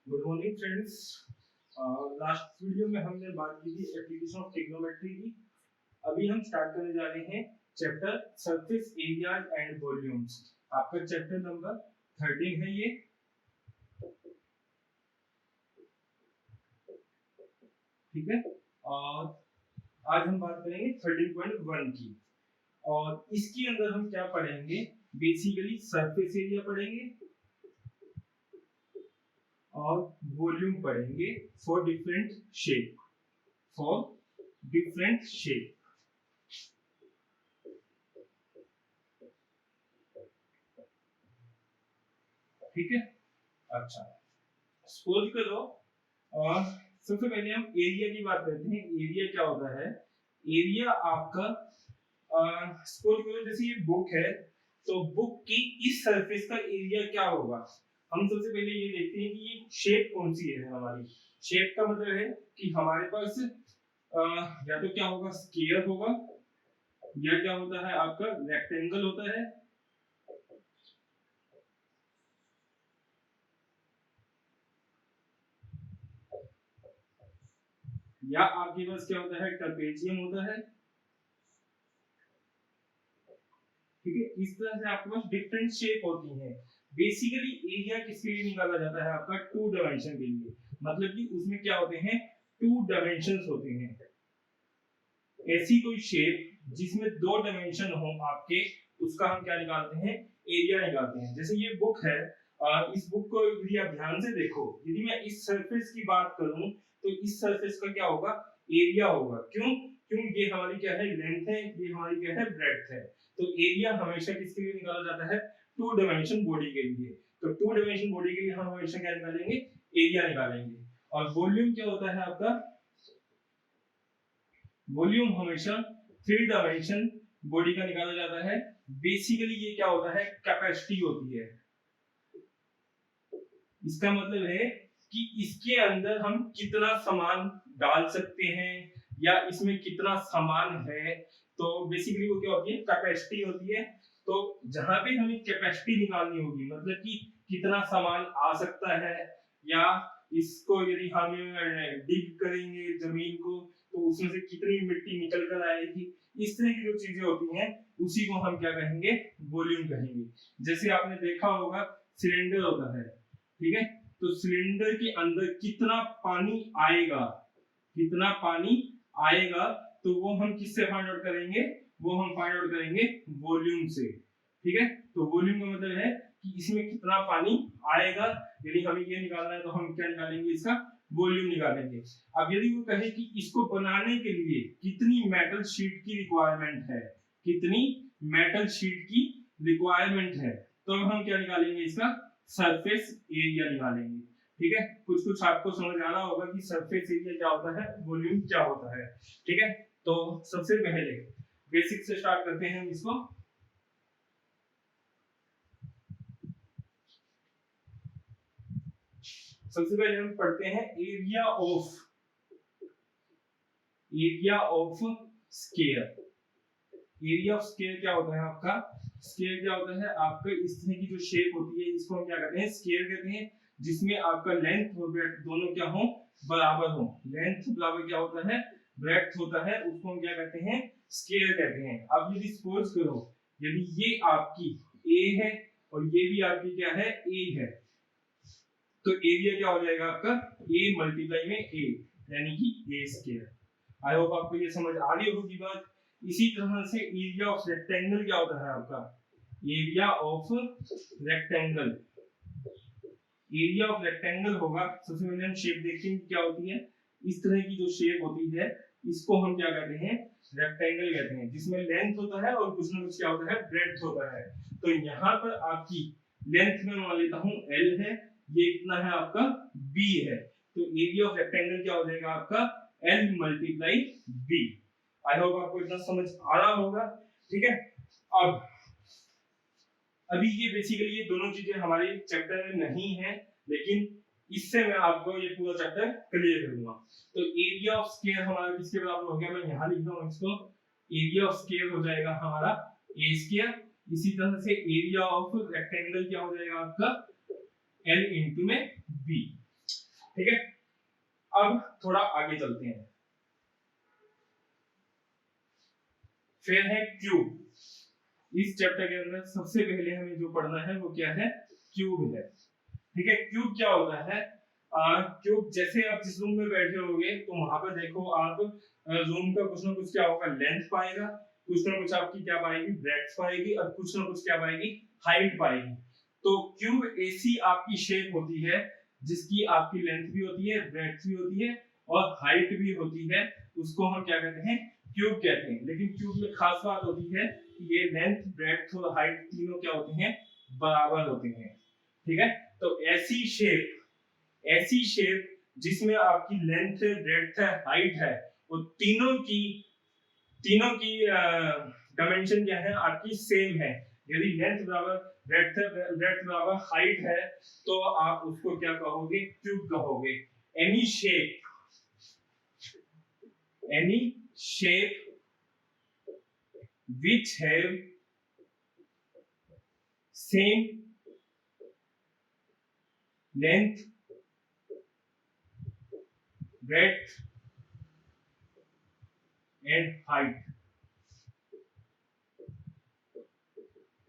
Good morning friends. Last video में हमने बात की थी एप्लीकेशन ऑफ ट्रिग्नोमेट्री की। अभी हम स्टार्ट करने जा रहे हैं chapter surface areas and volumes. आपका चैप्टर नंबर 13 है ये। ठीक है, और आज हम बात करेंगे 13.1 की। और इसके अंदर हम क्या पढ़ेंगे, बेसिकली सरफेस एरिया पढ़ेंगे और वॉल्यूम पढ़ेंगे for different shape, for different shape. ठीक है, अच्छा सपोज करो और सबसे पहले हम एरिया की बात करते हैं। एरिया क्या होता है? एरिया आपका सपोज करो जैसे ये बुक है, तो बुक की इस सरफेस का एरिया क्या होगा। हम सबसे पहले ये देखते हैं कि ये शेप कौन सी है हमारी। शेप का मतलब है कि हमारे पास या तो क्या होगा, स्क्वायर होगा, या क्या होता है आपका रेक्टेंगल होता है, या आपके पास क्या होता है, ट्रेपेजियम होता है। ठीक है, इस तरह से आपके पास डिफरेंट शेप होती हैं। बेसिकली एरिया किसके लिए निकाला जाता है आपका? टू डायमेंशन के लिए। मतलब कि उसमें क्या होते हैं, टू डायमेंशंस होते हैं। ऐसी कोई शेप जिसमें दो डायमेंशन हो आपके, उसका हम क्या निकालते हैं, एरिया निकालते हैं। जैसे ये बुक है, इस बुक को यदि आप ध्यान से देखो, यदि मैं इस सरफेस की बात करूं तो इस सरफेस का क्या होगा, एरिया होगा। क्यों? क्यों ये हमारी क्या है, लेंथ है, ये हमारी क्या है, ब्रेड्थ है। तो एरिया हमेशा किसके लिए निकाला जाता है? टू डायमेंशन बॉडी के लिए। तो टू डायमेंशन बॉडी के लिए हम हमेशा क्या निकालेंगे, एरिया निकालेंगे। और वॉल्यूम क्या होता है आपका? वॉल्यूम हमेशा थ्री डायमेंशन बॉडी का निकाला जाता है। बेसिकली ये क्या होता है, कैपेसिटी होती है। इसका मतलब है कि इसके अंदर हम कितना सामान डाल सकते हैं या इसमें कितना सामान है। तो बेसिकली वो क्या होती है, कैपेसिटी होती है। तो जहां पे हमें कैपेसिटी निकालनी होगी, मतलब कि कितना सामान आ सकता है, या इसको यदि हम डिग करेंगे जमीन को तो उसमें से कितनी मिट्टी निकल कर आएगी, इस तरह की जो चीजें होती हैं उसी को हम क्या कहेंगे, वॉल्यूम कहेंगे। जैसे आपने देखा होगा सिलेंडर होता है, ठीक है, तो सिलेंडर के अंदर कितना पानी आएगा, कितना पानी आएगा, तो वो हम किससे फाइंड आउट करेंगे, वो हम फाइंड आउट करेंगे वॉल्यूम से। ठीक है, तो वॉल्यूम का मतलब है कि इसमें कितना पानी आएगा। यदि हमें ये निकालना है तो हम क्या निकालेंगे, इसका वॉल्यूम निकालेंगे। अब यदि वो कहे कि इसको बनाने के लिए कितनी मेटल शीट की रिक्वायरमेंट है, कितनी मेटल शीट की रिक्वायरमेंट है, तो हम क्या निकालेंगे, इसका सरफेस एरिया निकालेंगे। ठीक है, कुछ कुछ आपको समझ आ रहा होगा कि सरफेस एरिया क्या होता है, वॉल्यूम क्या होता है। ठीक है, तो सबसे पहले बेसिक से स्टार्ट करते हैं हम इसको। सबसे पहले हम पढ़ते हैं area of square. Area of square क्या होता है आपका? स्क्वायर क्या होता है आपका, इस तरह की जो शेप होती है इसको हम क्या कहते हैं, स्क्वायर कहते हैं। जिसमें आपका लेंथ और ब्रेड्थ दोनों क्या हो, बराबर हो। लेंथ बराबर क्या होता है, ब्रेड्थ होता है, उसको हम क्या कहते हैं, स्क्वायर कहते हैं। अब यदि सपोज करो यदि ये आपकी ए है और ये भी आपकी क्या है, ए है, तो एरिया क्या हो जाएगा आपका, ए मल्टीप्लाई में ए, यानी कि ए स्क्वायर। आई होप आपको ये समझ आ रही होगी बात। इसी तरह से एरिया ऑफ रेक्टेंगल क्या होता है आपका, area of rectangle. Area of rectangle होगा, सबसे पहले हम शेप देखते हैं क्या होती है। इस तरह की जो शेप होती है इसको हम क्या कहते हैं, रेक्टेंगल कहते हैं, जिसमें लेंथ होता है और कुछ ना कुछ क्या होता है, ब्रेड्थ होता है। तो यहाँ पर आपकी लेंथ में मान लेता हूँ एल है, ये कितना है आपका, बी है। तो एरिया ऑफ रेक्टेंगल क्या हो जाएगा आपका, L multiply B. I hope आपको इतना समझ आ रहा होगा। ठीक है, अब अभी ये बेसिकली ये दोनों चीजें हमारे चैप्टर में नहीं है, लेकिन इससे मैं आपको ये पूरा चैप्टर क्लियर करूंगा। तो एरिया ऑफ स्क्वायर हमारा किसके बराबर हो गया, मैं यहां लिख रहा हूं इसको, एरिया ऑफ स्क्वायर हो जाएगा हमारा ए स्क्वायर। इसी तरह से एरिया ऑफ रेक्टेंगल क्या हो जाएगा आपका, एल इंटू में बी। आगे चलते हैं। फिर है क्यूब। इस चैप्टर के अंदर सबसे पहले हमें जो पढ़ना है वो क्या है, क्यूब है। ठीक है, क्यूब क्या होता है? क्यूब जैसे आप जिस रूम में बैठे होगे तो वहां पर देखो आप रूम का कुछ ना कुछ क्या होगा, लेंथ पाएगा, कुछ ना कुछ आपकी क्या पाएगी, ब्रेड्थ पाएगी, और कुछ ना कुछ क्या पाएगी, हाइट पाएगी। तो क्यूब ऐसी आपकी शेप होती है जिसकी आपकी लेंथ भी होती है, ब्रेड्थ भी होती है और हाइट भी होती है। उसको हम क्या कहते हैं, क्यूब कहते हैं। लेकिन क्यूब में खास बात होती है कि ये लेंथ, ब्रेड्थ और हाइट तीनों क्या होते हैं, बराबर होते हैं। ठीक है, तो ऐसी शेप जिसमें आपकी लेंथ है, ब्रेड्थ है, हाइट है, और तीनों की डायमेंशन क्या है, आपकी सेम है। यदि लेंथ बराबर, ब्रेड्थ बराबर, हाइट है, तो आप उसको क्या कहोगे, क्यूब कहोगे। Any shape which have same length, breadth and height,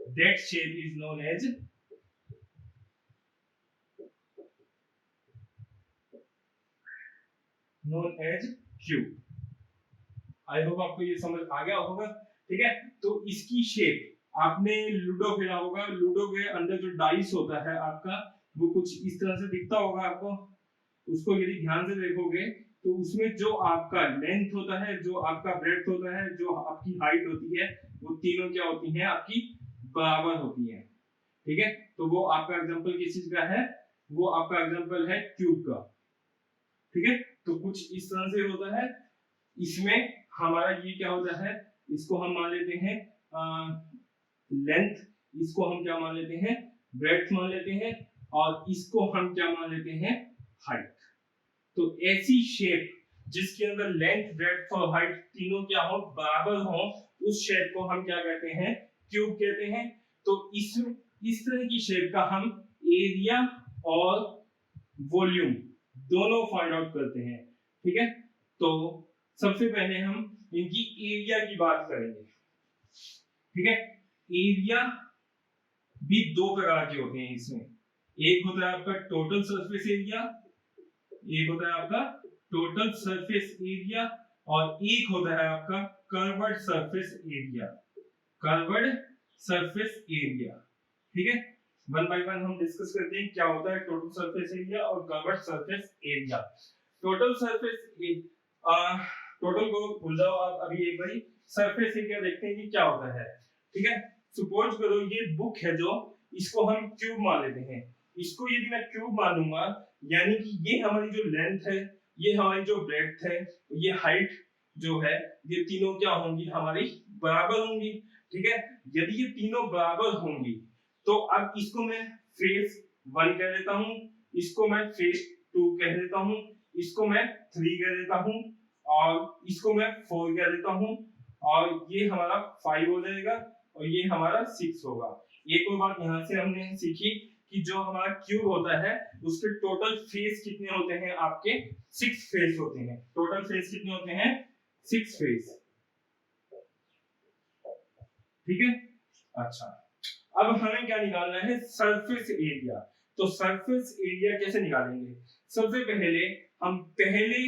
that shape is known as cube। I hope आपको ये समझ आ गया होगा। ठीक है, तो इसकी शेप, आपने लूडो खेला होगा, लूडो के अंदर जो डाइस होता है आपका, वो कुछ इस तरह से दिखता होगा आपको। उसको यदि ध्यान से देखोगे तो उसमें जो आपका लेंथ होता है, जो आपका ब्रेड्थ होता है, जो आपकी हाइट होती है, वो तीनों क्या होती हैं, आपकी बराबर होती हैं। ठीक है, तो वो आपका एग्जांपल किस चीज का है, वो आपका एग्जांपल है क्यूब का। ठीक है, तो कुछ इस तरह से होता है। इसमें हमारा ये क्या होता है, इसको हम मान लेते हैं लेंथ, इसको हम क्या मान लेते हैं, ब्रेड्थ मान लेते हैं, और इसको हम क्या मान लेते हैं, हाइट। तो ऐसी शेप जिसके अंदर लेंथ, ब्रेड्थ और हाइट तीनों क्या हो, बराबर हो, उस शेप को हम क्या कहते हैं, क्यूब कहते हैं। तो इस तरह की शेप का हम एरिया और वॉल्यूम दोनों फाइंड आउट करते हैं। ठीक है, तो सबसे पहले हम इनकी एरिया की बात करेंगे। ठीक है, एरिया भी दो प्रकार के होते हैं इसमें। एक होता है आपका टोटल सरफेस एरिया, एक होता है आपका टोटल सरफेस एरिया, और एक होता है आपका curved surface area. Curved surface area. ठीक है, वन बाय वन हम डिस्कस करते हैं क्या होता है टोटल सरफेस एरिया और curved surface area. Total surface total को भूल जाओ आप, अभी एक बारी सरफेस एरिया देखते हैं कि क्या होता है। ठीक है, सपोज करो ये बुक है, जो इसको हम क्यूब मान लेते हैं। इसको यदि मैं क्यूब मानूंगा, यानी कि ये हमारी जो लेंथ है, ये हमारी जो ब्रेड्थ है, ये हाइट जो है, ये तीनों क्या होंगी, हमारी बराबर होंगी। ठीक है, यदि ये तीनों बराबर होंगी तो अब इसको मैं फेस 1 कह देता हूं, इसको मैं फेस 2 कह देता हूं, इसको मैं 3 कह देता हूं, और इसको मैं 4 कह देता हूं, और ये हमारा 5 हो जाएगा, और ये हमारा 6 होगा। एक और बात यहाँ से हमने सीखी कि जो हमारा क्यूब होता है उसके टोटल फेस कितने होते हैं, आपके 6 फेस होते हैं। टोटल फेस कितने होते हैं, 6 फेस। ठीक है, अच्छा, अब हमें क्या निकालना है, सरफेस एरिया। तो सरफेस एरिया कैसे निकालेंगे, सबसे पहले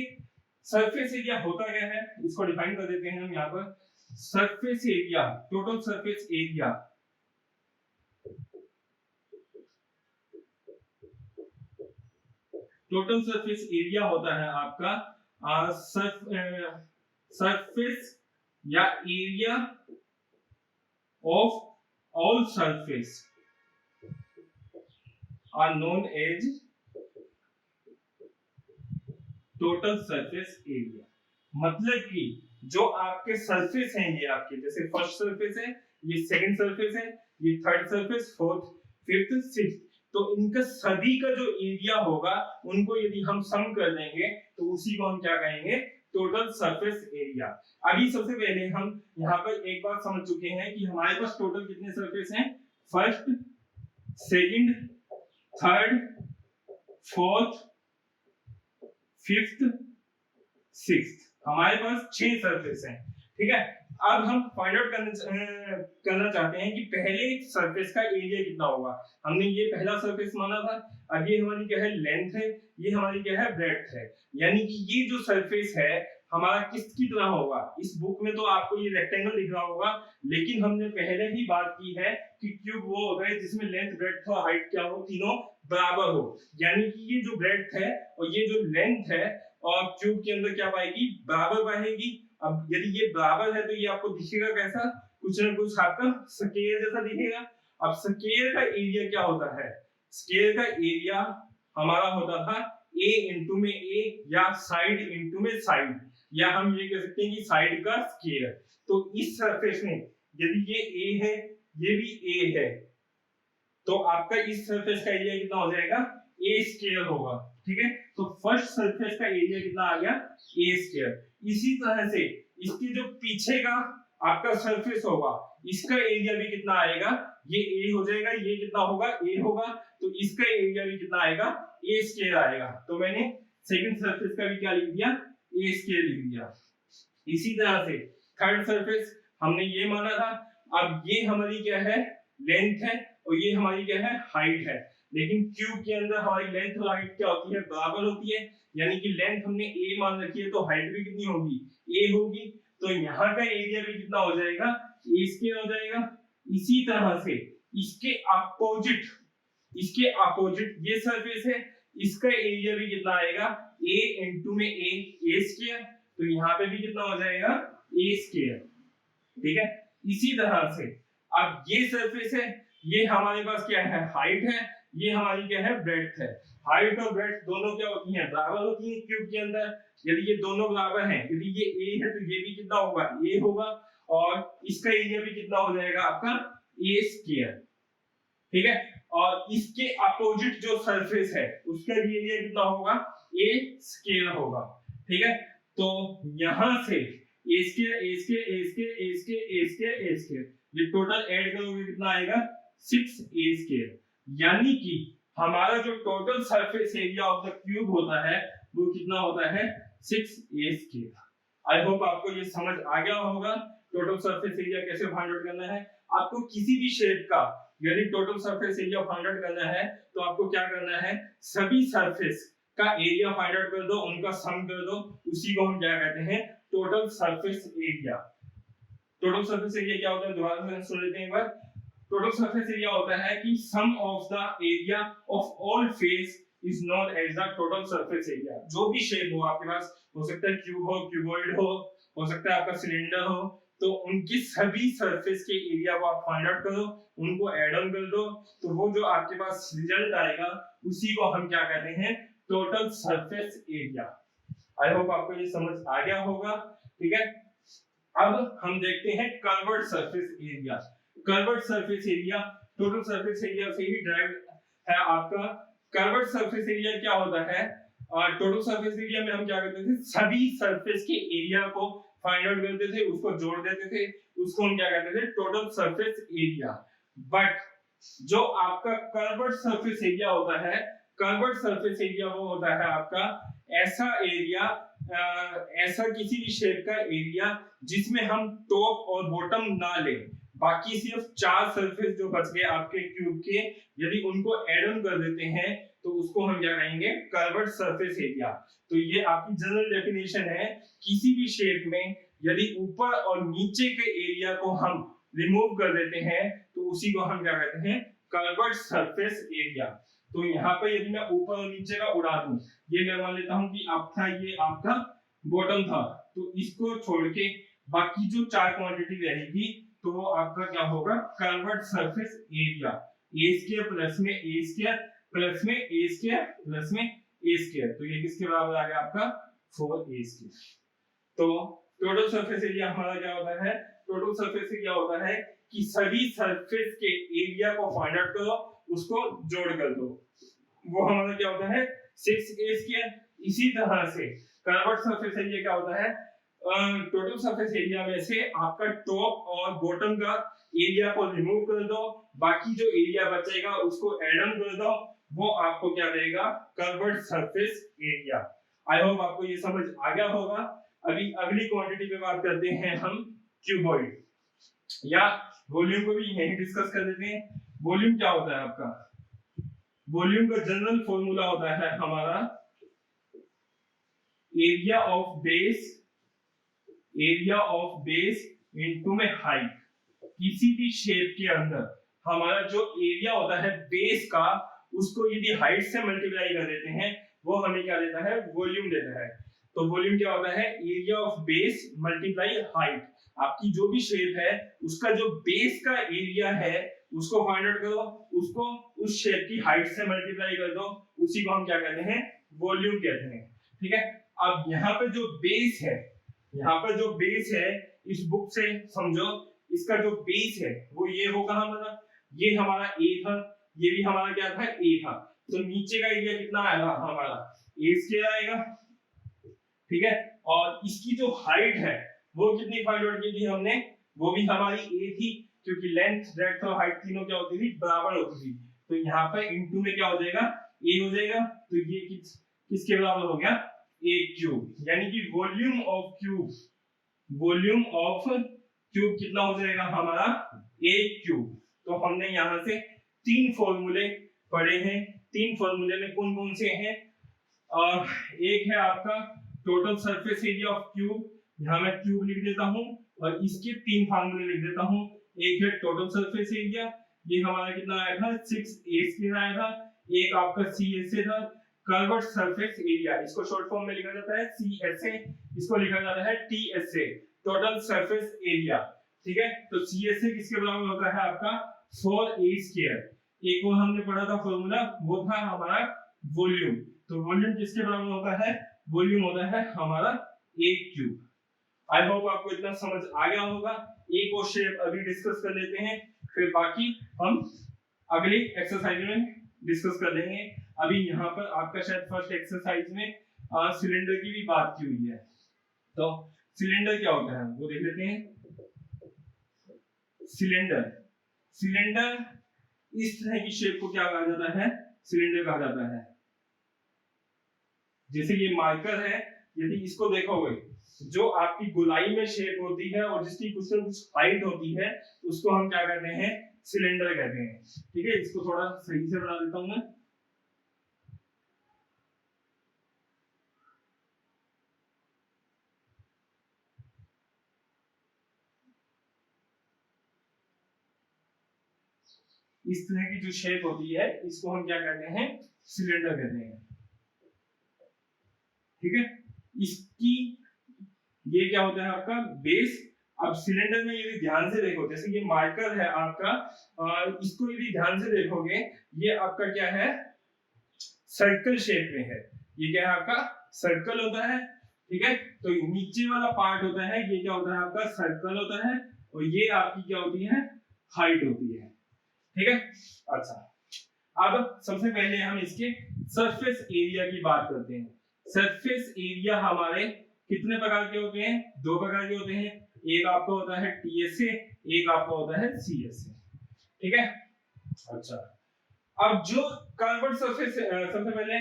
सरफेस एरिया होता क्या है इसको डिफाइन कर देते हैं हम यहाँ पर। Surface area, total surface area, total surface area होता है आपका सरफेस या area of all surface are known as total surface area. मतलब कि जो आपके सरफेस हैं, ये आपके जैसे फर्स्ट सरफेस है, ये सेकंड सरफेस है, ये third surface, fourth, fifth, sixth, तो इनका सभी का जो एरिया होगा उनको यदि हम सम कर देंगे तो उसी को हम क्या कहेंगे, टोटल सरफेस एरिया। अभी सबसे पहले हम यहाँ पर एक बात समझ चुके हैं कि हमारे पास टोटल कितने सरफेस हैं, first, second, third, fourth, fifth six. हमारे पास 6 सरफेस हैं, ठीक है। अब हम फाइंड आउट करना चाहते हैं कि पहले सरफेस का एरिया कितना होगा। हमने ये पहला सरफेस माना था, अब ये हमारी क्या है लेंथ है, ये हमारी क्या है ब्रेड्थ है। यानी कि ये जो सरफेस है हमारा किसकी तरह होगा। इस बुक में तो आपको ये रेक्टेंगल दिख रहा होगा, लेकिन हमने पहले ही बात की है कि क्यूब वो होता है जिसमें लेंथ ब्रेड्थ और हाइट क्या हो, तीनों बराबर हो। यानी कि ये जो ब्रेड्थ है और ये जो लेंथ है और क्यूब के अंदर क्या पाएगी, बराबर पाएगी। अब यदि ये बराबर है तो ये आपको दिखेगा कैसा, कुछ ना कुछ आपका स्क्वायर जैसा दिखेगा। अब स्क्वायर का एरिया क्या होता है, स्क्वायर का एरिया हमारा होता था a इंटू में a या साइड इंटू में साइड, या हम ये कह सकते हैं कि साइड का स्क्वायर। तो इस सरफेस में यदि ये a है ये भी a है तो आपका इस सरफेस का एरिया कितना हो जाएगा, a स्क्वायर होगा, ठीक है। तो फर्स्ट सरफेस का एरिया कितना आ गया, a स्क्वायर। इसी तरह से इसके जो पीछे का आपका सरफेस होगा इसका एरिया भी कितना आएगा, ये a हो जाएगा, ये कितना होगा a होगा, तो इसका एरिया भी कितना आएगा, a स्क्वायर आएगा। तो मैंने सेकंड सरफेस का भी क्या लिख दिया, a स्क्वायर लिख दिया। इसी तरह से थर्ड सरफेस हमने ये माना था, अब ये हमारी क्या है लेंथ है और ये हमारी क्या है हाइट है। लेकिन क्यूब के अंदर हमारी लेंथ और हाइट क्या होती है, बराबर होती है। यानी कि लेंथ हमने a मान रखी है तो हाइट भी कितनी होगी, a होगी। तो यहाँ का एरिया भी कितना हो जाएगा, a स्क्वायर हो जाएगा। इसी तरह से इसके अपोजिट ये सरफेस है, इसका एरिया भी कितना आएगा, a इंटू में a स्क्वायर। तो यहाँ पे भी कितना हो जाएगा, a स्क्वायर, ठीक है। इसी तरह से अब ये सरफेस है, ये हमारे पास क्या है हाइट है, ये हमारी क्या है ब्रेड्थ है। हाइट और ब्रेड्थ दोनों क्या होती हैं, बराबर होती हैं क्यूब के अंदर। यदि ये दोनों बराबर हैं, यदि ये a है तो ये भी कितना होगा, a होगा, और इसका एरिया भी कितना हो जाएगा आपका a स्क्वायर, ठीक है। और इसके अपोजिट जो सरफेस है उसका भी एरिया कितना होगा, a स्क्वायर होगा, ठीक है। तो यहां से a स्क्वायर ये टोटल ऐड करोगे कितना आएगा, 6a स्क्वायर। यानी कि हमारा जो total surface area of the cube होता है वो कितना होता है, 6a स्क्वायर। आई होप आपको ये समझ आ गया होगा टोटल सरफेस एरिया कैसे फाइंड आउट करना है। आपको किसी भी शेप का यदि total surface area find out करना है तो आपको क्या करना है, सभी सरफेस का एरिया फाइंड आउट कर दो, उनका सम कर दो, उसी को हम क्या कहते हैं, total surface area. Total surface area क्या होता है, दोबारा से सुन लेते हैं एक बार। टोटल सरफेस एरिया होता है कि sum of the area of all face is known as the total surface area. जो भी शेप हो आपके पास, हो सकता है क्यूब हो, क्यूबॉइड हो सकता है आपका सिलेंडर हो, तो उनकी सभी सरफेस के एरिया को आप फाइंड आउट करो, उनको ऐड ऑन कर दो, तो वो जो आपके पास रिजल्ट आएगा उसी को हम क्या कहते हैं, टोटल सरफेस एरिया। आई होप आपको ये समझ आ गया होगा, ठीक है। अब हम देखते हैं curved surface area. Curved surface area total surface area से ही ड्राइव है आपका। कर्व्ड सरफेस एरिया क्या होता है, टोटल सरफेस एरिया में हम क्या करते थे, सभी सरफेस के एरिया को फाइंड आउट करते थे, उसको जोड़ देते थे, उसको हम क्या कहते थे, टोटल सरफेस एरिया। बट जो आपका कर्व्ड सरफेस एरिया होता है, कर्व्ड सरफेस एरिया वो होता है आपका ऐसा एरिया, ऐसा किसी भी शेप का एरिया जिसमें हम टॉप और बॉटम ना लें, बाकी सिर्फ 4 सरफेस जो बच गए आपके क्यूब के, यदि उनको ऐड ऑन कर देते हैं तो उसको हम क्या कहेंगे, कर्व्ड सरफेस एरिया। तो ये आपकी जनरल डेफिनेशन है, किसी भी शेप में यदि ऊपर और नीचे के एरिया को हम रिमूव कर देते हैं तो उसी को हम क्या कहते हैं, कर्व्ड सरफेस एरिया। तो यहाँ पे यदि मैं ऊपर और नीचे का उड़ा दूं, ये मैं मान लेता हूं कि आपका ये आपका बॉटम था, तो इसको छोड़ के बाकी जो 4 क्वांटिटी रहेगी तो वो आपका क्या होगा, curved surface area. a square plus में a स्क्वायर प्लस में a स्क्वायर प्लस में a स्क्वायर, तो ये किसके बराबर आ गया आपका 4a स्क्वायर। तो टोटल सरफेस एरिया हमारा क्या होता है, टोटल सरफेस एरिया होता है कि सभी सरफेस के एरिया को फाइंड आउट करो, उसको जोड़ कर दो, वो हमारा क्या होता है 6a स्क्वायर। इसी तरह से कर्व्ड सरफेस एरिया क्या होता है, टोटल सरफेस एरिया में से आपका टॉप और बॉटम का एरिया को रिमूव कर दो, बाकी जो एरिया बचेगा उसको ऐड ऑन कर दो, वो आपको क्या देगा, कर्व्ड सरफेस एरिया। आई होप आपको ये समझ आ गया होगा। अभी अगली क्वांटिटी पे बात करते हैं हम, क्यूबॉइड, या वॉल्यूम को भी यही डिस्कस कर देते हैं। वॉल्यूम क्या होता है आपका? वॉल्यूम का जनरल फॉर्मूला होता है हमारा एरिया ऑफ बेस इनटू में हाइट। किसी भी शेप के अंदर हमारा जो एरिया होता है बेस का, उसको यदि हाइट से मल्टीप्लाई कर देते हैं, वो हमें क्या देता है? वॉल्यूम देता है। तो वॉल्यूम क्या होता है? Area of base multiply height. आपकी जो भी शेप है उसका जो बेस का एरिया है उसको फाइंड आउट करो, उसको उस शेप की हाइट से मल्टीप्लाई कर दो, उसी को हम क्या कहते हैं? वॉल्यूम कहते हैं। ठीक है, अब यहाँ पे जो बेस है, इस बुक से समझो, इसका जो बेस है वो ये होगा हमारा, ये हमारा ए था, ये भी हमारा क्या था? ए था। तो नीचे का एरिया कितना आएगा हमारा? ए स्क्वायर आएगा। ठीक है, और इसकी जो हाइट है वो कितनी फाइंड आउट की थी हमने? वो भी हमारी ए थी, क्योंकि लेंथ, ब्रेड्थ और हाइट तीनों क्या होती थी? बराबर होती थी। तो यहाँ पे इनटू में क्या हो जाएगा? ए हो जाएगा। तो ये किसके बराबर हो गया? ए क्यूब। यानी कि वॉल्यूम ऑफ क्यूब कितना हो जाएगा हमारा? ए क्यूब। तो हमने यहाँ से 3 फॉर्मूले पढ़े हैं। 3 फॉर्मूले में कौन कौन से हैं? एक है आपका total surface area of cube, यहाँ मैं क्यूब लिख देता हूँ और इसके 3 फार्मूले लिख देता हूँ। एक है टोटल सरफेस एरिया, ये हमारा कितना आया था? 6a² आया था। एक आपका CSA था, कर्व्ड सरफेस एरिया, इसको शॉर्ट फॉर्म में लिखा जाता है CSA, इसको लिखा जाता है TSA, टोटल सरफेस एरिया। ठीक है, तो CSA किसके बराबर होता है? आपका 4a²। एक और हमने पढ़ा था फॉर्मूला, वो था हमारा वॉल्यूम। तो वॉल्यूम किसके बराबर होता है? वॉल्यूम होता है हमारा ए क्यूब। आई होप आपको इतना समझ आ गया होगा। एक और शेप अभी डिस्कस कर लेते हैं, फिर बाकी हम अगली एक्सरसाइज में डिस्कस कर लेंगे। अभी यहाँ पर आपका शायद फर्स्ट एक्सरसाइज में सिलेंडर की भी बात की हुई है, तो सिलेंडर क्या होता है वो देख लेते हैं। सिलेंडर इस तरह की शेप को क्या कहा जाता है? सिलेंडर कहा जाता है। जैसे ये मार्कर है, यदि इसको देखोगे, जो आपकी गोलाई में शेप होती है और जिसकी कुछ न कुछ हाइट होती है, उसको हम क्या कहते हैं? सिलेंडर कहते हैं। ठीक है, इसको थोड़ा सही से बना देता हूं मैं। इस तरह की जो शेप होती है इसको हम क्या कहते हैं? सिलेंडर कहते हैं। ठीक है, इसकी ये क्या होता है? आपका बेस। अब सिलेंडर में यदि ध्यान से देखो, जैसे ये मार्कर है आपका, इसको यदि ध्यान से देखोगे, ये आपका क्या है? सर्कल शेप में है। ये क्या है? आपका सर्कल होता है। ठीक है, तो नीचे वाला पार्ट होता है, ये क्या होता है? आपका सर्कल होता है, और ये आपकी क्या होती है? हाइट होती है। ठीक है, अच्छा, अब सबसे पहले हम इसके सरफेस एरिया की बात करते हैं। सरफेस एरिया हमारे कितने प्रकार के होते हैं? 2 प्रकार के होते हैं। एक आपका होता है TSA, एक आपका होता है CSA। ठीक है, अच्छा, अब जो कर्व्ड सरफेस, सबसे पहले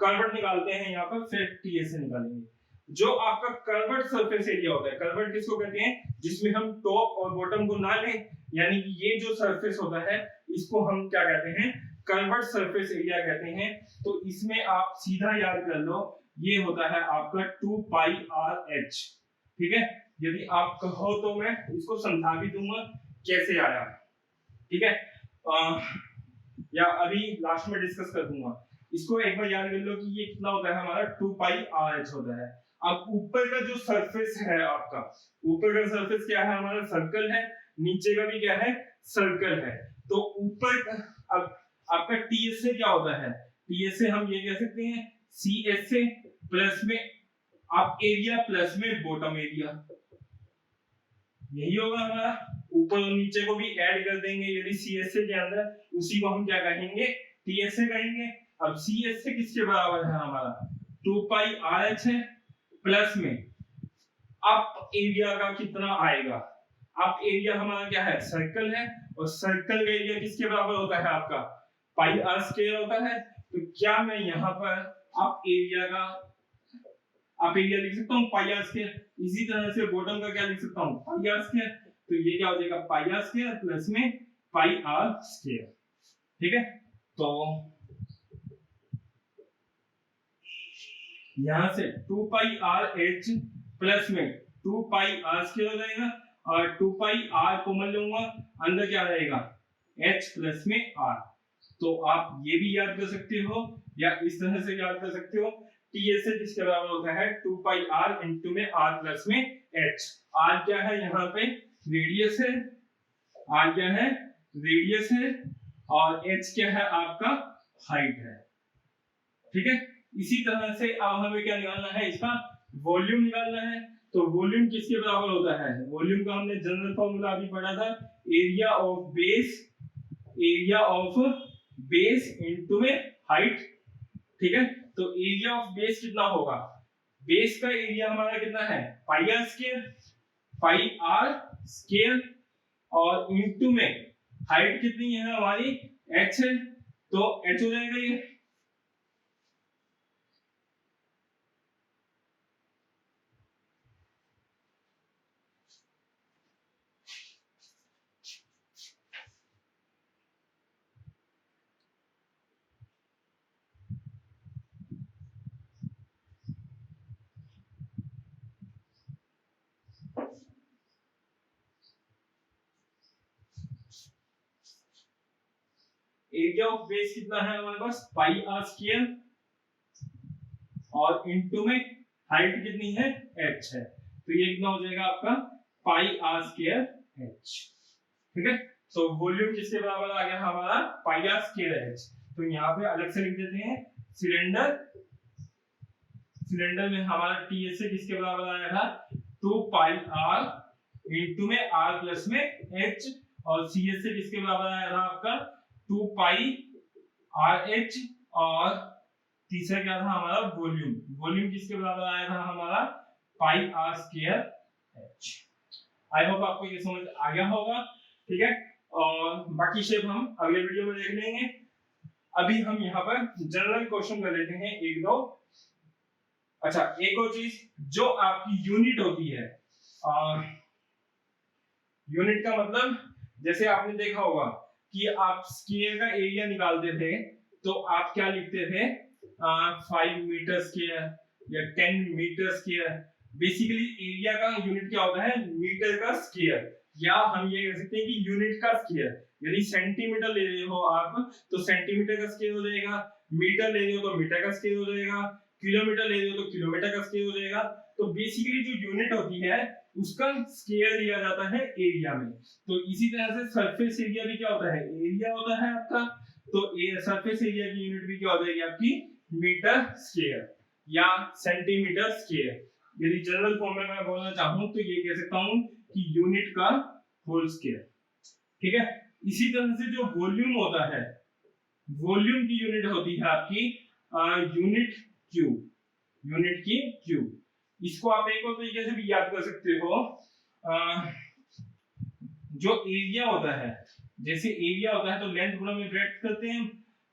कर्व्ड निकालते हैं यहाँ पर, फिर TSA निकालेंगे। जो आपका कर्व्ड सरफेस एरिया होता है, कर्व्ड किसको कहते हैं? जिसमें हम टॉप और बॉटम को ना लें, यानी कि ये जो सरफेस होता है इसको हम क्या कहते हैं? कर्व्ड सरफेस एरिया कहते हैं। तो इसमें आप सीधा याद कर लो, ये होता है आपका 2πr(h). ठीक है, यदि आप कहो तो मैं इसको समझा भी दूंगा कैसे आया। ठीक है, या अभी लास्ट में डिस्कस कर दूंगा। इसको एक बार याद कर लो कि ये कितना होता है? हमारा 2πr(h) होता है। अब ऊपर का जो सरफेस है आपका, ऊपर का सरफेस क्या है? हमारा सर्कल है। नीचे का भी क्या है? सर्कल है। तो ऊपर अब आपका TSA क्या होता है? TSA हम ये कह सकते हैं CSA प्लस में आप एरिया प्लस में बॉटम एरिया, यही होगा हमारा। ऊपर और नीचे को भी ऐड कर देंगे यदि CSA के अंदर, उसी को हम क्या कहेंगे? TSA कहेंगे। अब CSA किसके बराबर है? हमारा 2πr(h) है, प्लस में अप एरिया का कितना आएगा? अप एरिया हमारा क्या है? सर्कल है, और सर्कल का एरिया किसके बराबर होता है? आपका πr² होता है। तो क्या मैं यहाँ पर अप एरिया का आप एरिया लिख सकता हूँ पाई आर स्क्वायर। इसी तरह से बॉटम का क्या लिख सकता हूँ पाई आर स्क्वायर। तो ये क्या हो जाएगा पाई आर स्क्वायर प्लस में पाई आर स्क्वायर। ठीक है, तो यहां से 2 पाई आर एच प्लस में 2 पाई आर स्क्वायर हो जाएगा और 2 पाई आर कॉमन लूंगा, अंदर क्या रहेगा h प्लस में r। तो आप ये भी याद कर सकते हो या इस तरह से याद कर सकते हो, ts से किसके बराबर होता है 2 पाई r इनटू में r प्लस में h। r क्या है यहाँ पे रेडियस है, r क्या है रेडियस है और h क्या है आपका हाइट है। ठीक है, इसी तरह से अब हमें क्या निकालना है इसका वॉल्यूम निकालना है। तो वॉल्यूम किसके बराबर होता है, वॉल्यूम का हमने जनरल फॉर्मूला अभी पढ़ा था, एरिया ऑफ बेस इनटू में हाइट। ठीक है, तो एरिया ऑफ बेस कितना होगा, बेस का एरिया हमारा कितना है पाई आर स्क्वायर और इनटू में हाइट कितनी है हमारी h है, तो h हो जाएगा ये। एरिया ऑफ बेस कितना है हमारे पास पाई आर स्क्वायर और इनटू में हाइट कितनी है h है, तो ये कितना हो जाएगा आपका पाई आर स्क्वायर h। ठीक है, तो वॉल्यूम किसके बराबर आ गया हमारा पाई आर स्क्वायर h। तो यहाँ पे अलग से लिख देते हैं सिलेंडर में हमारा ts से किसके बराबर आया था 2 पाई r इनटू में r प्लस में h और cs से किसके बराबर आया था आपका 2 पाई आर एच और तीसरा क्या था हमारा वॉल्यूम किसके बराबर आया था हमारा pi r square h. I hope आपको ये समझ आ गया होगा। ठीक है, और बाकी शेप हम अगले वीडियो में देख लेंगे। अभी हम यहाँ पर जनरल क्वेश्चन कर लेते हैं एक दो। अच्छा, एक और चीज जो आपकी यूनिट होती है, यूनिट का मतलब जैसे आपने देखा होगा कि आप स्क्वायर का एरिया निकालते थे तो आप क्या लिखते थे 5 मीटर स्क्वायर या 10 मीटर स्क्वायर। बेसिकली एरिया का यूनिट क्या होता है मीटर का स्क्वायर, या हम ये कह सकते हैं कि यूनिट का स्क्वायर। यदि सेंटीमीटर ले रहे हो आप तो सेंटीमीटर का स्क्वायर हो जाएगा, मीटर ले रहे हो तो मीटर का स्क्वायर हो जाएगा, किलोमीटर ले रहे हो तो किलोमीटर का स्क्वायर हो जाएगा। तो बेसिकली जो यूनिट होती है उसका स्क्वायर लिया जाता है एरिया में। तो इसी तरह से सरफेस एरिया भी क्या होता है एरिया होता है आपका। तो सरफेस एरिया की यूनिट भी क्या हो जाएगी आपकी मीटर स्क्वायर या सेंटीमीटर स्क्वायर। यदि जनरल फॉर्म में मैं बोलना चाहूं तो ये कह सकता हूं कि यूनिट का होल स्क्वायर। ठीक है, इसी तरह से जो वॉल्यूम होता है, वॉल्यूम की यूनिट होती है आपकी यूनिट की क्यूब। इसको आप एक और तरीके से भी याद कर सकते हो, जो एरिया होता है, जैसे एरिया होता है तो लेंथ गुणा में ब्रेड्थ करते हैं।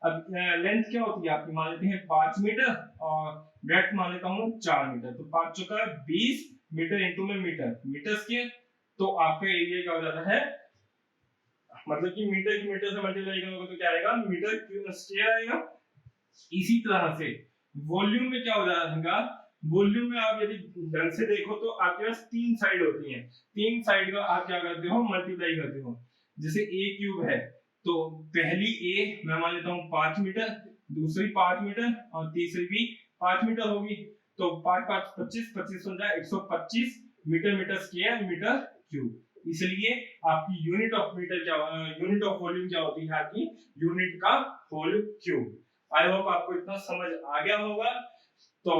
अब लेंथ क्या होती है आपकी मान लेते हैं 5 मीटर और ब्रेड्थ मान लेता हूं 4 मीटर, तो 5 चौका 20 मीटर इनटू में मीटर स्क्वायर। तो आपका एरिया क्या हो जाता है, मतलब कि मीटर की मीटर से मल्टीप्लाई करोगे तो क्या आएगा मीटर स्क्वायर आएगा। इसी तरह से वॉल्यूम में क्या हो जाएगा, वॉल्यूम में आप यदि ढंग से देखो तो आपके पास 3 साइड होती हैं, 3 साइड का आप क्या करते हो मल्टीप्लाई करते हो। जैसे a क्यूब है तो पहली a मैं मान लेता हूं 5 मीटर, दूसरी 5 मीटर और तीसरी भी 5 मीटर होगी। तो 5 5 25 25 बन जाए 125 मीटर स्क्वायर मीटर क्यूब। इसलिए आपकी यूनिट ऑफ वॉल्यूम क्या होती है आपकी यूनिट का होल क्यूब। आई होप आपको इतना समझ आ गया होगा। तो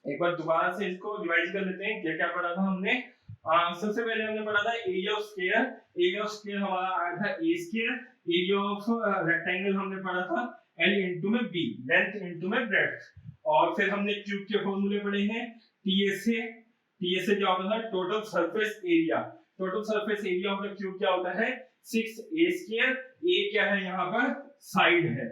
एक बार दोबारा से इसको रिवाइज कर लेते हैं, क्या क्या पढ़ा था हमने। सबसे पहले हमने पढ़ा था एरिया ऑफ स्क्वायर हमारा आया था a square. Area of rectangle हमने पढ़ा था l इनटू में b, लेंथ इनटू में ब्रेड्थ। और फिर हमने क्यूब के फॉर्मूले पढ़े हैं, ts से क्या होता है total surface area of the cube क्या होता है 6a स्क्वायर। a क्या है यहाँ पर साइड है,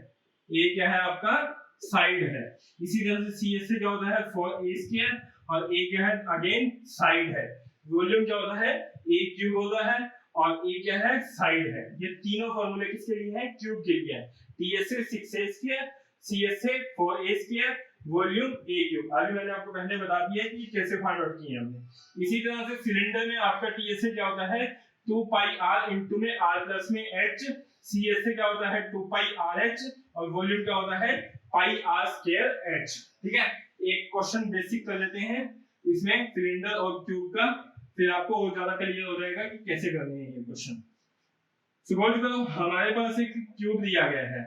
ए क्या है आपका साइड है। इसी तरह से सी एस से क्या होता है 4a² और ए क्या है अगेन साइड है। वॉल्यूम क्या होता है ए क्यूब होता है और ए क्या है साइड है। ये तीनों फॉर्मूले किसके लिए हैं क्यूब के लिए है। टीएस से 6a², सीएस से 4a², वॉल्यूम ए क्यूब। अभी मैंने आपको पहले बता दिया कि कैसे फाइंड आउट किए हमने। इसी तरह से सिलेंडर में आपका टीएस से क्या होता है 2 पाई आर इनटू में आर प्लस में एच, सीएस से क्या होता है 2 पाई आर एच और वॉल्यूम क्या होता है पाई आर स्क्वायर एच। ठीक है, एक क्वेश्चन बेसिक कर लेते हैं इसमें सिलेंडर और क्यूब का, फिर आपको और ज्यादा क्लियर हो जाएगा कि कैसे करने हैं ये क्वेश्चन। सपोज करो हमारे पास एक क्यूब दिया गया है,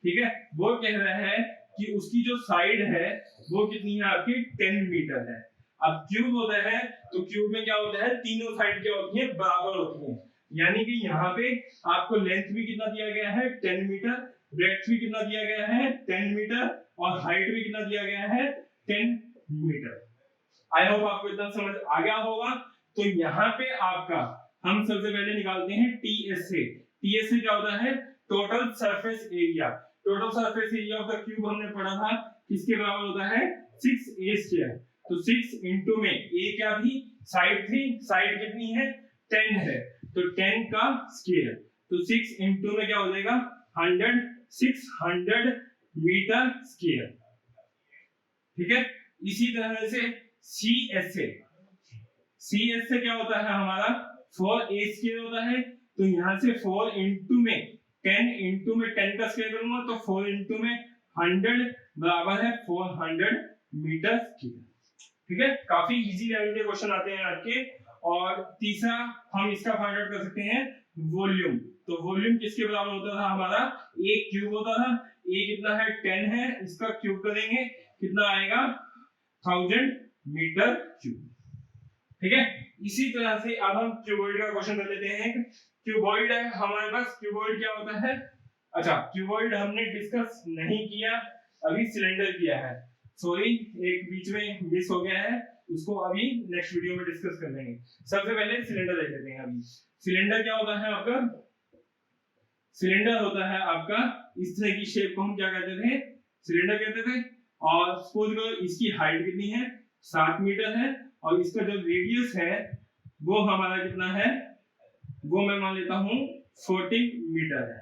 ठीक है, वो कह रहा है कि उसकी जो साइड है वो कितनी है आपकी 10 मीटर है। अब क्यूब होता है तो क्यूब में क्या होता है तीनों साइड क्या होती है बराबर होती है, यानी कि यहाँ पे आपको लेंथ भी कितना दिया गया है 10 मीटर, ब्रेड्थ भी कितना दिया गया है 10 मीटर और हाइट भी कितना दिया गया है 10 मीटर। आई होप आपको इतना समझ आ गया होगा। तो यहाँ पे आपका हम सबसे पहले निकालते हैं टीएस से। टीएस से क्या होता है total surface area. Total surface area of the cube हमने पढ़ा था किसके बराबर होता है 6a²। तो 6 इंटू में a क्या थी साइड थी, साइड कितनी है 10 है तो 10 का स्क्वायर, तो 6 इंटू में क्या हो जाएगा 100, 600 मीटर स्क्वायर। ठीक है, इसी तरह से CS से, CS से क्या होता है हमारा 4a² होता है, तो यहाँ से 4 इंटू में 10 इंटू में 10 का स्क्वायर करूंगा तो 4 इंटू में 100 बराबर है 400 मीटर स्क्वायर। ठीक है, काफी इजी लेवल के क्वेश्चन आते हैं आपके। और तीसरा हम इसका फाइंड आउट कर सकते हैं वॉल्यूम। तो वॉल्यूम किसके बराबर होता था हमारा a क्यूब होता था। a कितना है 10 है, इसका क्यूब करेंगे कितना आएगा 1000 मीटर क्यूब। ठीक है, इसी तरह से अब हम क्यूबॉइड का क्वेश्चन कर लेते हैं। क्यूबॉइड है हमारे पास, क्यूबॉइड क्या होता है, अच्छा क्यूबॉइड हमने डिस्कस नहीं किया, अभी सिलेंडर किया है, सॉरी एक बीच में मिस हो गया है, उसको अभी नेक्स्ट वीडियो में डिस्कस कर लेंगे। सबसे पहले सिलेंडर देख लेते हैं। अभी सिलेंडर क्या होता है आपका, सिलेंडर होता है आपका इस तरह की शेप को हम क्या कहते थे सिलेंडर कहते थे। और सपोज करो इसकी हाइट कितनी है 7 मीटर है और इसका जो रेडियस है वो हमारा कितना है, वो मैं मान लेता हूं 14 मीटर है।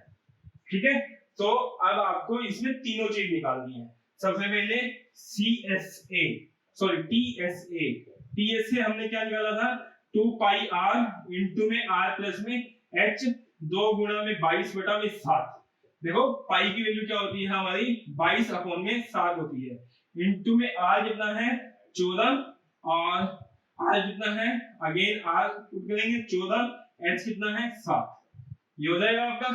ठीक है, तो अब आपको इसमें तीनों चीज निकालनी है। सबसे पहले CSA सॉरी TSA, TSA हमने क्या निकाला था 2 पाई r इंटू में r प्लस में h 2 गुणा में 22 बटा में 7। देखो पाई की वैल्यू क्या होती है हमारी 22 अपॉन में 7 होती है, इंटू में r कितना है 14 और r कितना है अगेन r पुट करेंगे 14, h कितना है 7, ये हो जाएगा आपका।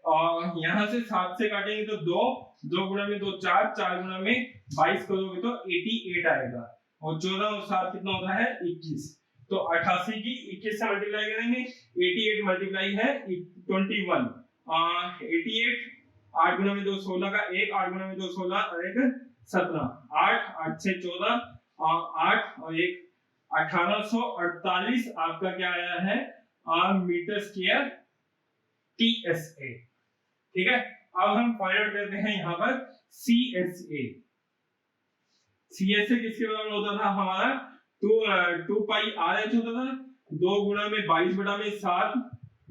और यहाँ से 7 से काटेंगे तो 2, 2 गुणा में 2 4, 4 गुणा में 22 करोगे तो 88 आएगा और 14 और 7 कितना होता है 21, तो 88 की 21 से मल्टीप्लाई करेंगे 88 मल्टीप्लाई है 21, 88 8 गुणा में 2 16 का 1, 8 गुणा में 2 16 और 1 17, 8 8 से 14 8 और 1 1848 आपका क्या आया है मीटर स्क्वायर TSA। ठीक है, अब हम फाइंड आउट करते हैं यहाँ पर CSA। CSA किसके बराबर होता था हमारा 2 पाई RH होता था, 2 गुणा में 22 बटा में 7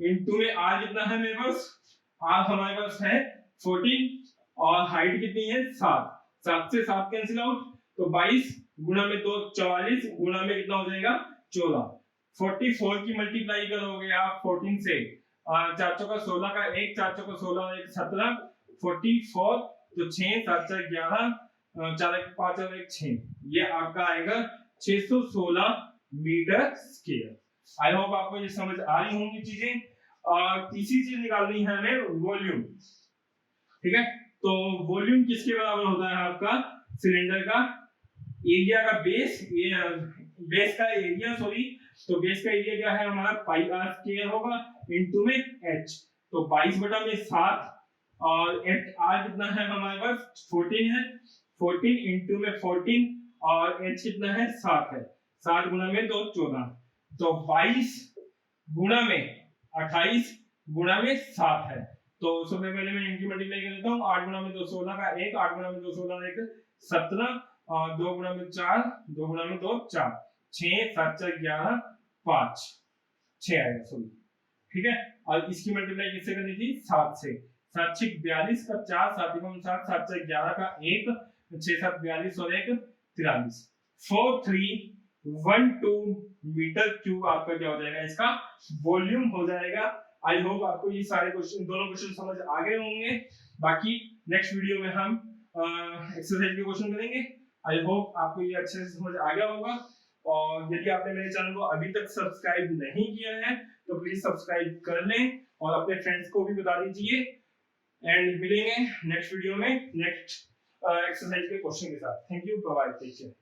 इंटू में R कितना है मेरे पास, R हमारे पास है 14 और हाइट कितनी है 7, 7 से 7 कैंसिल आउट तो 22 गुणा में 2 44 गुणा में कितना हो जाएगा 14, 44 की मल्टीप्लाई करोगे आप 14 से 4 चौका 16 का 1, 4 चौका 16 और 1 17, 44 तो 6 7 4 11 4 1 5 और 1 6, ये आपका आएगा 616 मीटर स्क्वायर। आई होप आपको ये समझ आ रही होंगी चीजें। और तीसरी चीज निकालनी है हमें वॉल्यूम। ठीक है, तो वॉल्यूम किसके बराबर होता है आपका सिलेंडर का एरिया का बेस, बेस का एरिया सॉरी, तो बेस का एरिया क्या है हमारा पाई r स्क्वायर होगा इनटू में h, तो 22 बटा में 7 और r कितना है हमारे पास 14 है, 14 इंटू में 14 और h कितना है 7 है, 7 गुणा में 2 14, तो 22 गुणा में 28 गुणा में 7 है, तो सबसे पहले मैं इनकी मल्टीप्लाई कर देता हूँ, 8 गुणा में 2 16 का 1, 8 गुणा में 2 16 1 17, और 2 गुणा में 4, 2 गुणा में 2 4, 6 7 4 11 5 6 आएगा सॉरी, ठीक है। और इसकी मल्टीप्लाई किससे करनी थी, 7 से, 7 6 42 का 4, 7 1 7, 7 4 11 का 1, 6 7 42 और 1 43, 4312 मीटर क्यूब आपका क्या हो जाएगा, इसका वॉल्यूम हो जाएगा। आई होप आपको ये सारे क्वेश्चन, दोनों क्वेश्चन समझ आ गए होंगे। बाकी नेक्स्ट वीडियो में हम एक्सरसाइज के क्वेश्चन करेंगे। आई होप आपको ये अच्छे से समझ आ गया होगा। और यदि आपने मेरे चैनल को अभी तक सब्सक्राइब नहीं किया है तो प्लीज सब्सक्राइब कर लें और अपने फ्रेंड्स को भी बता दीजिए। एंड मिलेंगे नेक्स्ट वीडियो में नेक्स्ट एक्सरसाइज के क्वेश्चन के साथ। Thank you, bye bye, take care.